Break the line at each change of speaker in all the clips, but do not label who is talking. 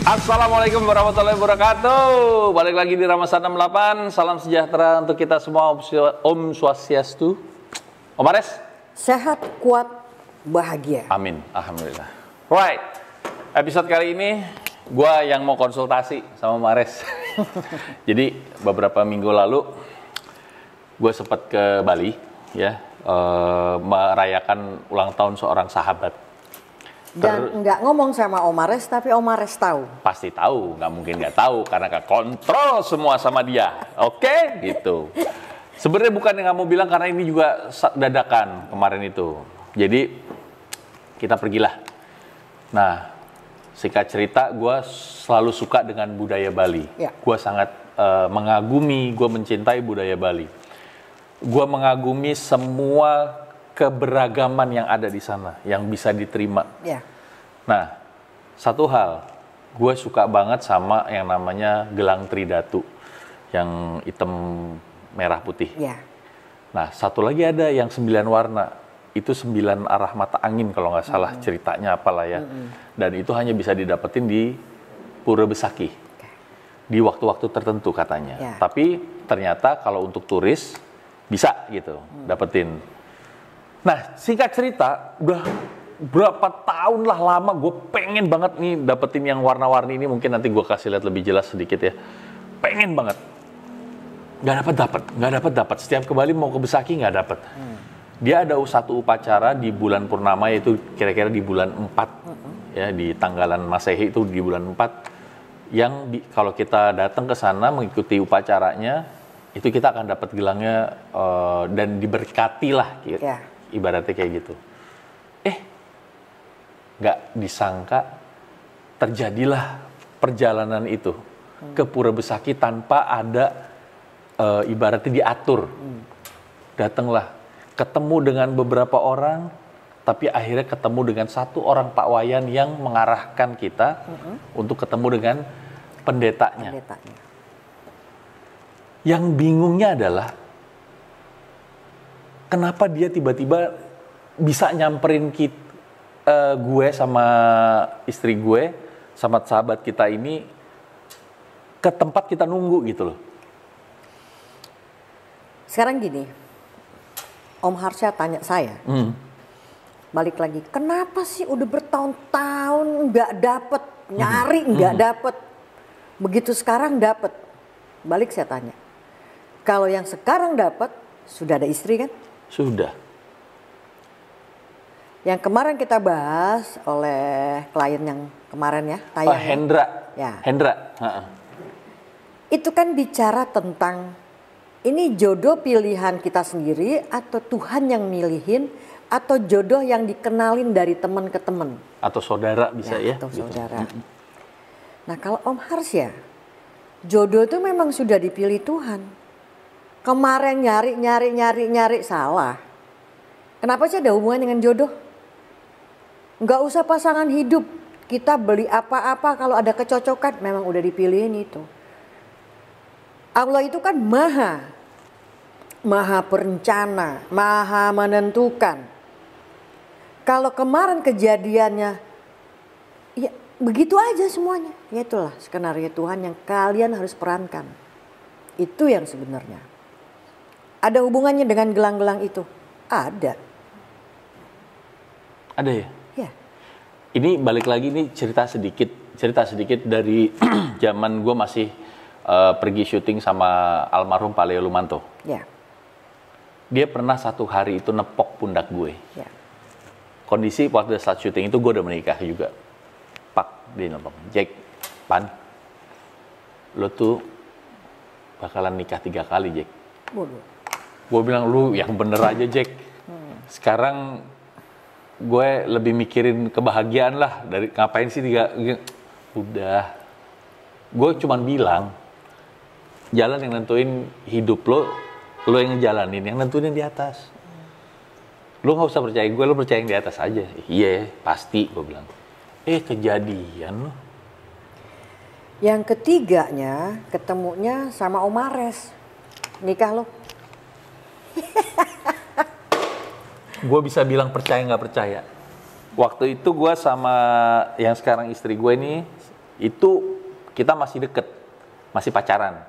Assalamualaikum warahmatullahi wabarakatuh. Balik lagi di Ramasan 68. Salam sejahtera untuk kita semua. Om Swastiastu. Om Ares.
Sehat, kuat, bahagia.
Amin. Alhamdulillah. Right. Episode kali ini gue yang mau konsultasi sama Om Ares. Jadi beberapa minggu lalu gue sempat ke Bali ya, merayakan ulang tahun seorang sahabat.
Dan nggak ngomong sama Om Ares, tapi Om Ares tahu.
Pasti tahu, nggak mungkin nggak tahu karena kontrol semua sama dia, oke? Gitu. Sebenarnya bukan yang nggak mau bilang karena ini juga dadakan kemarin itu. Jadi kita pergilah. Nah, singkat cerita, gue selalu suka dengan budaya Bali.
Ya.
Gue sangat mengagumi, gue mencintai budaya Bali. Gue mengagumi semua keberagaman yang ada di sana, yang bisa diterima.
Ya.
Nah, satu hal, gue suka banget sama yang namanya gelang tridatu, yang hitam, merah, putih.
Ya.
Nah, satu lagi ada yang 9 warna, itu 9 arah mata angin kalau nggak salah ceritanya apalah ya. Dan itu hanya bisa didapetin di Pura Besaki, di waktu-waktu tertentu katanya.
Ya.
Tapi ternyata kalau untuk turis bisa gitu, dapetin. Nah, singkat cerita, udah berapa tahun lah lama gue pengen banget nih dapetin yang warna-warni ini. Mungkin nanti gue kasih lihat lebih jelas sedikit ya. Pengen banget. Nggak dapet. Setiap ke Bali mau ke Besaki nggak dapet. Dia ada satu upacara di bulan purnama, yaitu kira-kira di bulan 4. Ya, di tanggalan Masehi itu di bulan 4. Yang kalau kita datang ke sana mengikuti upacaranya, itu kita akan dapat gelangnya dan diberkati lah.
Ya.
Ibaratnya kayak gitu. Nggak disangka terjadilah perjalanan itu ke Pura Besaki tanpa ada ibaratnya diatur. Datanglah, ketemu dengan beberapa orang, tapi akhirnya ketemu dengan satu orang Pak Wayan yang mengarahkan kita untuk ketemu dengan pendetanya. Yang bingungnya adalah kenapa dia tiba-tiba bisa nyamperin gue sama istri gue, sama sahabat kita ini ke tempat kita nunggu gitu loh.
Sekarang gini, Om Harsha tanya saya, balik lagi, kenapa sih udah bertahun-tahun nggak dapet, nyari nggak dapet, begitu sekarang dapet? Balik saya tanya, kalau yang sekarang dapet, sudah ada istri kan?
Sudah.
Yang kemarin kita bahas oleh klien yang kemarin ya, tayang.
Hendra.
Ya.
Hendra.
Itu kan bicara tentang ini jodoh pilihan kita sendiri atau Tuhan yang milihin atau jodoh yang dikenalin dari teman ke teman.
Atau saudara bisa ya.
Atau
gitu.
saudara. Nah kalau Om Harsha, jodoh itu memang sudah dipilih Tuhan. Kemarin nyari salah. Kenapa sih ada hubungan dengan jodoh? Nggak usah pasangan hidup. Kita beli apa-apa kalau ada kecocokan memang udah dipilihin itu. Allah itu kan maha perencana, maha menentukan. Kalau kemarin kejadiannya, ya begitu aja semuanya. Ya itulah skenario Tuhan yang kalian harus perankan. Itu yang sebenarnya. Ada hubungannya dengan gelang-gelang itu? Ada.
Ada ya?
Ya.
Ini balik lagi nih cerita sedikit dari zaman gue masih pergi syuting sama almarhum Pak Leo Lumanto.
Ya.
Dia pernah satu hari itu nepok pundak gue.
Ya.
Kondisi waktu saat syuting itu gue udah menikah juga. Pak, dia nepok. Jack, Pan, lo tuh bakalan nikah 3 kali, Jack.
Bodoh.
Gue bilang, lu yang bener aja, Jack. Sekarang gue lebih mikirin kebahagiaan lah. Dari ngapain sih 3? Udah. Gue cuman bilang, jalan yang nentuin hidup lo yang ngejalanin, yang nentuin yang di atas. Lo gak usah percaya gue, lo percaya yang di atas aja. Iya, pasti, gue bilang. Kejadian lo.
Yang ketiganya ketemunya sama Om Ares. Nikah lo.
Gue bisa bilang percaya nggak percaya. Waktu itu gue sama yang sekarang istri gue ini Itu kita masih deket, masih pacaran.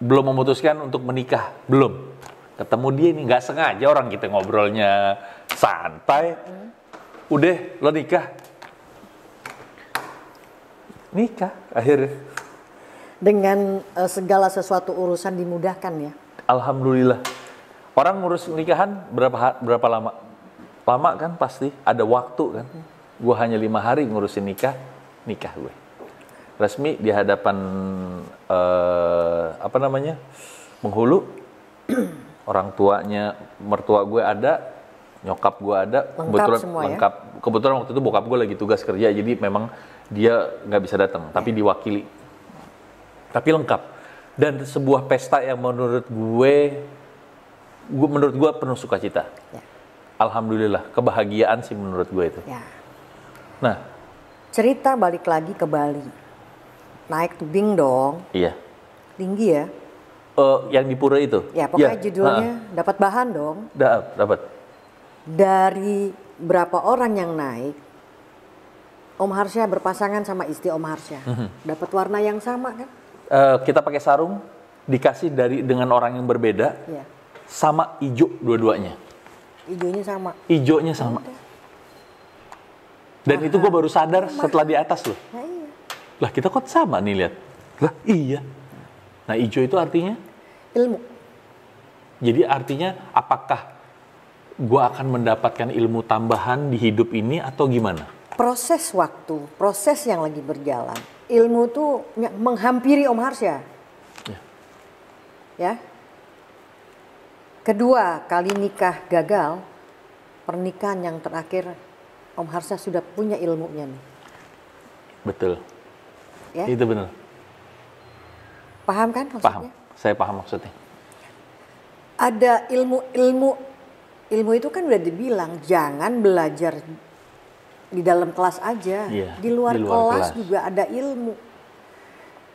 Belum memutuskan untuk menikah, belum. Ketemu dia nih, nggak sengaja orang kita ngobrolnya santai. Udah, lo nikah. Nikah, akhirnya.
Dengan segala sesuatu urusan dimudahkan ya.
Alhamdulillah. Orang ngurus nikahan berapa lama? Lama kan pasti, ada waktu kan. Gue hanya 5 hari ngurusin nikah gue. Resmi di hadapan penghulu. Orang tuanya, mertua gue ada, nyokap gue ada,
Lengkap semua,
lengkap. Ya? Kebetulan waktu itu bokap gue lagi tugas kerja, jadi memang dia nggak bisa datang, tapi diwakili. Tapi lengkap. Dan sebuah pesta yang menurut gue penuh sukacita.
Ya.
Alhamdulillah, kebahagiaan sih menurut gue itu.
Ya.
Nah,
cerita balik lagi ke Bali. Naik tubing dong.
iya.
Tinggi ya.
Yang di pura itu?
Ya, pokoknya judulnya dapat bahan dong.
Dapat.
Dari berapa orang yang naik, Om Harsha berpasangan sama istri Om Harsha. Dapat warna yang sama kan?
Kita pakai sarung, dikasih dengan orang yang berbeda,
Iya.
sama hijau dua-duanya.
Hijaunya sama.
Hijaunya sama. Dan itu gue baru sadar setelah di atas loh.
Nah, iya.
Lah kita kok sama nih lihat. Lah iya. Nah hijau itu artinya?
Ilmu.
Jadi artinya apakah gue akan mendapatkan ilmu tambahan di hidup ini atau gimana?
Proses waktu, proses yang lagi berjalan. Ilmu tuh menghampiri Om Harsha. Ya. Kedua kali nikah gagal, pernikahan yang terakhir Om Harsha sudah punya ilmunya nih.
Betul.
Ya.
Itu benar.
Paham kan maksudnya?
Paham. Saya paham maksudnya.
Ada ilmu itu kan udah dibilang jangan belajar di dalam kelas aja.
Iya,
di luar kelas,
kelas
juga ada ilmu.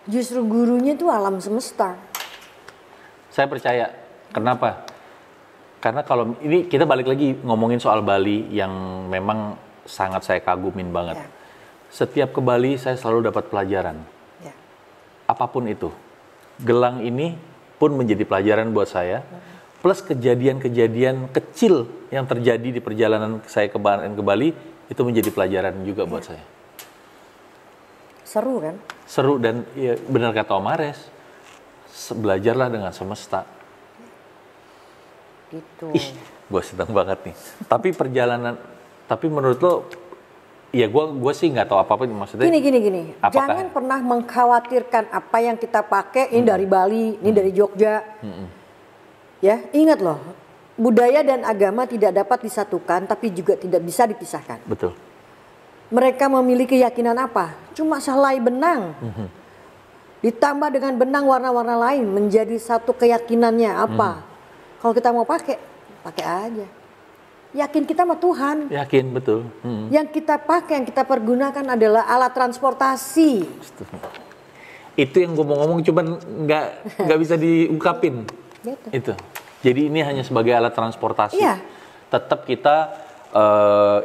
Justru gurunya itu alam semesta.
Saya percaya. Kenapa? Karena kalau ini kita balik lagi ngomongin soal Bali yang memang sangat saya kagumin banget.
Ya.
Setiap ke Bali saya selalu dapat pelajaran.
Ya.
Apapun itu. Gelang ini pun menjadi pelajaran buat saya. Plus kejadian-kejadian kecil yang terjadi di perjalanan saya ke Bali itu menjadi pelajaran juga buat saya.
Seru kan?
Seru dan ya, benar kata Om Ares, belajarlah dengan semesta.
Gitu.
Ih, gue seneng banget nih. Tapi menurut lo, ya gue sih nggak tahu apa-apa maksudnya.
Gini. Jangan pernah mengkhawatirkan apa yang kita pakai ini dari Bali, ini dari Jogja. Ya, ingat loh, budaya dan agama tidak dapat disatukan, tapi juga tidak bisa dipisahkan.
Betul.
Mereka memiliki keyakinan apa? Cuma sehelai benang. Ditambah dengan benang warna-warna lain menjadi satu keyakinannya apa? Kalau kita mau pakai aja. Yakin kita sama Tuhan.
Yakin, betul.
Yang kita pakai, yang kita pergunakan adalah alat transportasi.
Itu yang gue mau ngomong, cuman nggak bisa diungkapin.
Gitu.
Itu. Jadi ini hanya sebagai alat transportasi.
Iya.
Tetap kita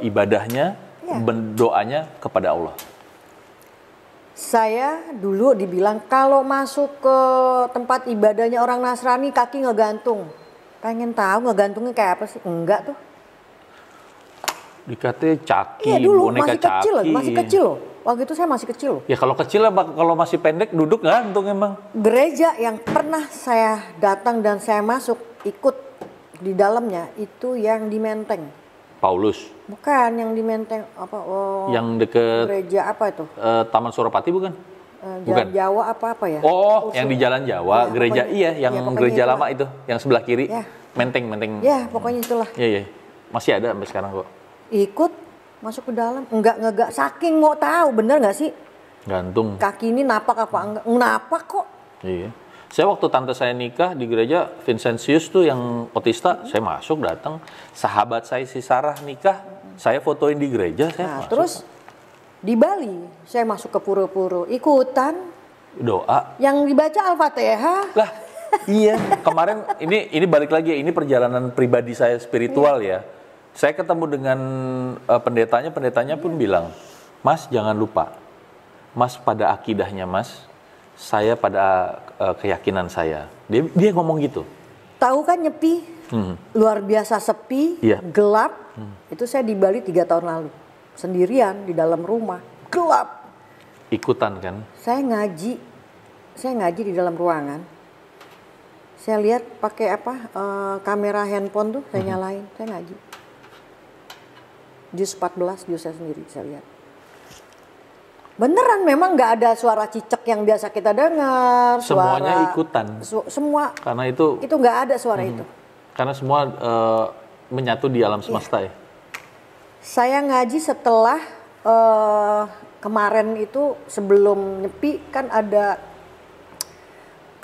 ibadahnya, berdoanya kepada Allah.
Saya dulu dibilang kalau masuk ke tempat ibadahnya orang Nasrani kaki ngegantung. Pengen tahu ngegantungnya kayak apa sih? Enggak tuh.
Dikatanya caki,
Iya dulu
boneka
masih kecil loh. Waktu itu saya masih kecil loh.
Ya kalau kecil, kalau masih pendek duduk gantung emang.
Gereja yang pernah saya datang dan saya masuk ikut di dalamnya itu yang di Menteng.
Paulus.
Bukan yang di Menteng apa? Oh,
yang deket
gereja apa itu?
Taman Suropati bukan?
Jalan Jawa apa ya?
Oh, yang di Jalan Jawa,
ya,
gereja
pokoknya,
yang gereja
itulah.
lama itu, yang sebelah kiri.
Ya.
Menteng.
Ya, pokoknya itulah.
Iya. Masih ada sampai sekarang kok.
Ikut masuk ke dalam, enggak saking mau tahu bener nggak sih?
Gantung.
Kaki ini napak apa enggak? Napak kok.
Iya. Saya waktu tante saya nikah di gereja Vincentius tuh yang otista, saya masuk datang. Sahabat saya si Sarah nikah, saya fotoin di gereja, saya masuk.
Terus di Bali saya masuk ke pura-pura ikutan
doa.
Yang dibaca Al-Fatihah.
Lah, iya. Kemarin ini balik lagi, ini perjalanan pribadi saya spiritual ya. Saya ketemu dengan pendetanya pun bilang, Mas jangan lupa, Mas pada akidahnya Mas, saya pada keyakinan saya. Dia ngomong gitu.
Tahu kan nyepi, luar biasa sepi,
Iya.
gelap. Itu saya di Bali 3 tahun lalu, sendirian di dalam rumah, gelap.
Ikutan kan?
Saya ngaji di dalam ruangan. Saya lihat pakai kamera handphone tuh, saya nyalain, saya ngaji. Juz 14, juz saya sendiri, saya lihat. Beneran memang nggak ada suara cicak yang biasa kita dengar.
Semuanya ikutan.
Semua.
Karena itu
Nggak ada suara itu.
karena semua menyatu di alam semesta ya.
Saya ngaji setelah kemarin itu sebelum nyepi kan ada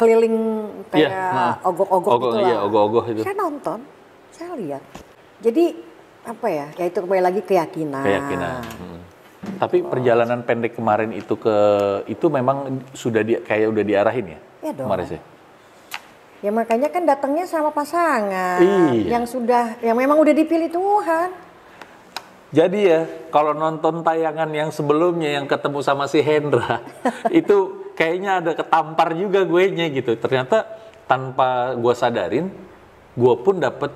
keliling kayak ogok-ogok gitu lah.
Iya, ogok-ogok itu.
Saya nonton, saya lihat. Jadi apa ya? Ya itu kembali lagi keyakinan.
Tapi perjalanan pendek kemarin itu memang sudah kayak udah diarahin ya?
Iya dong.
Kemarin sih.
Ya makanya kan datangnya sama pasangan
Iya.
yang memang udah dipilih Tuhan.
Jadi ya, kalau nonton tayangan yang sebelumnya yang ketemu sama si Hendra, itu kayaknya ada ketampar juga guenya gitu. Ternyata tanpa gua sadarin, gua pun dapet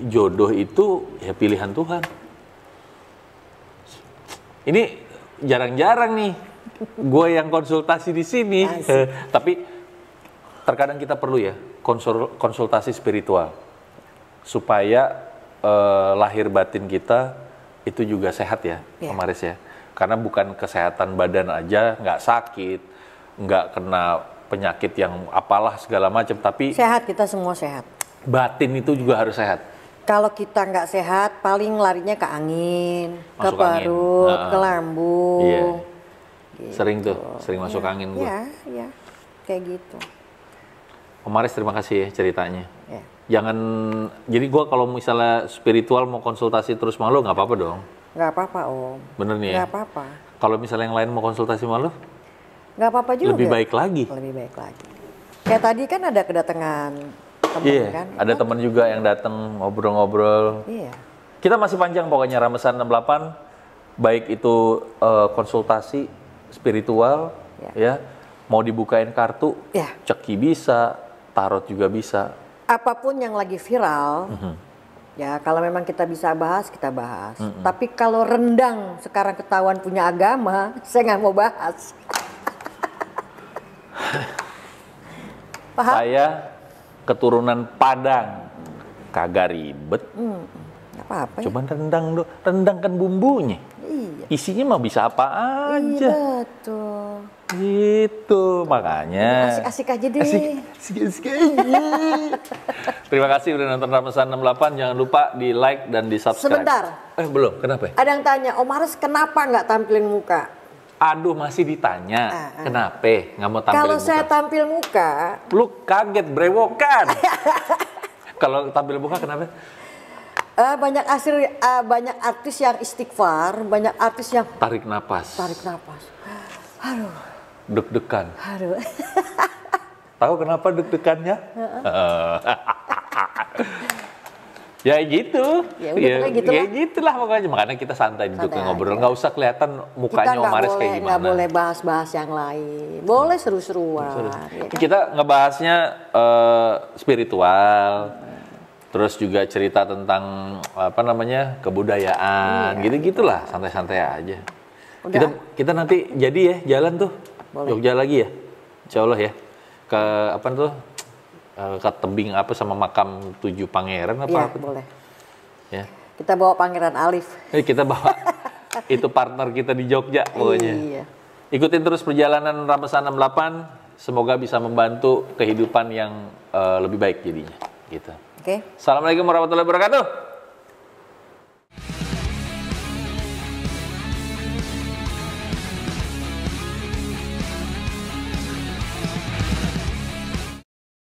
jodoh itu ya pilihan Tuhan. Ini jarang-jarang nih, gue yang konsultasi di sini. Tapi terkadang kita perlu ya konsultasi spiritual supaya lahir batin kita itu juga sehat ya, Maris ya. Karena bukan kesehatan badan aja, nggak sakit, nggak kena penyakit yang apalah segala macam, tapi
Sehat, kita semua sehat.
batin itu juga harus sehat.
Kalau kita nggak sehat, paling larinya ke angin,
Masuk
ke
angin.
perut, ke lambung.
Iya.
Gitu.
Sering masuk angin gue.
Iya, kayak gitu.
Om Maris terima kasih ya ceritanya.
Ya.
Jangan, jadi gue kalau misalnya spiritual mau konsultasi terus sama lo nggak apa-apa dong.
Nggak apa-apa Om.
Bener nih ya?
Nggak apa-apa.
Kalau misalnya yang lain mau konsultasi sama lo,
Nggak apa-apa juga.
lebih baik lagi.
Lebih baik lagi. Kayak tadi kan ada kedatangan teman
Iya,
kan.
ada teman juga yang datang ngobrol-ngobrol.
Iya.
Kita masih panjang pokoknya Ramesan 68, baik itu konsultasi spiritual, ya, mau dibukain kartu,
Ya.
ceki bisa, tarot juga bisa.
Apapun yang lagi viral, ya kalau memang kita bisa bahas, kita bahas. Tapi kalau rendang sekarang ketahuan punya agama, saya nggak mau bahas. Paham?
Saya keturunan Padang, kagak ribet.
Nggak apa-apa ya.
Cuman rendang kan bumbunya.
Iya.
Isinya mah bisa apa aja.
Iya, betul.
Gitu, makanya.
Asik-asik aja deh.
Asik aja. Terima kasih udah nonton Ramesan 68. Jangan lupa di like dan di subscribe.
Sebentar.
Belum, kenapa?
Ada yang tanya, Om Maris kenapa nggak tampilin muka?
Aduh, masih ditanya. Kenapa? Nggak mau tampilin
Kalau
muka?
saya tampil muka,
Lu kaget, brewokan. Kalau tampil muka kenapa?
banyak artis yang istighfar, banyak artis yang
Tarik napas.
tarik nafas. Aduh,
Deg-degan.
aduh.
Tahu kenapa deg-degannya? Ya gitu.
Ya udah, pokoknya gitu
ya
lah.
gitulah pokoknya. Makanya kita santai duduk
Santai
ngobrol.
aja.
Nggak usah kelihatan mukanya Om Maris kayak gimana.
Nggak boleh bahas-bahas yang lain. Boleh seru-seruan. Ya kan?
Kita ngebahasnya spiritual. Terus juga cerita tentang kebudayaan, gitu-gitulah, santai-santai aja.
Udah.
Kita nanti jadi ya jalan tuh,
Boleh.
Jogja lagi ya, Insya Allah ya, ke ke tebing sama makam 7 pangeran
Iya,
apa?
boleh.
Ya,
Kita bawa Pangeran Alif.
kita bawa itu partner kita di Jogja pokoknya.
Iya.
Ikutin terus perjalanan Ramesan 68, semoga bisa membantu kehidupan yang lebih baik jadinya, gitu.
Oke.
Assalamualaikum warahmatullahi wabarakatuh.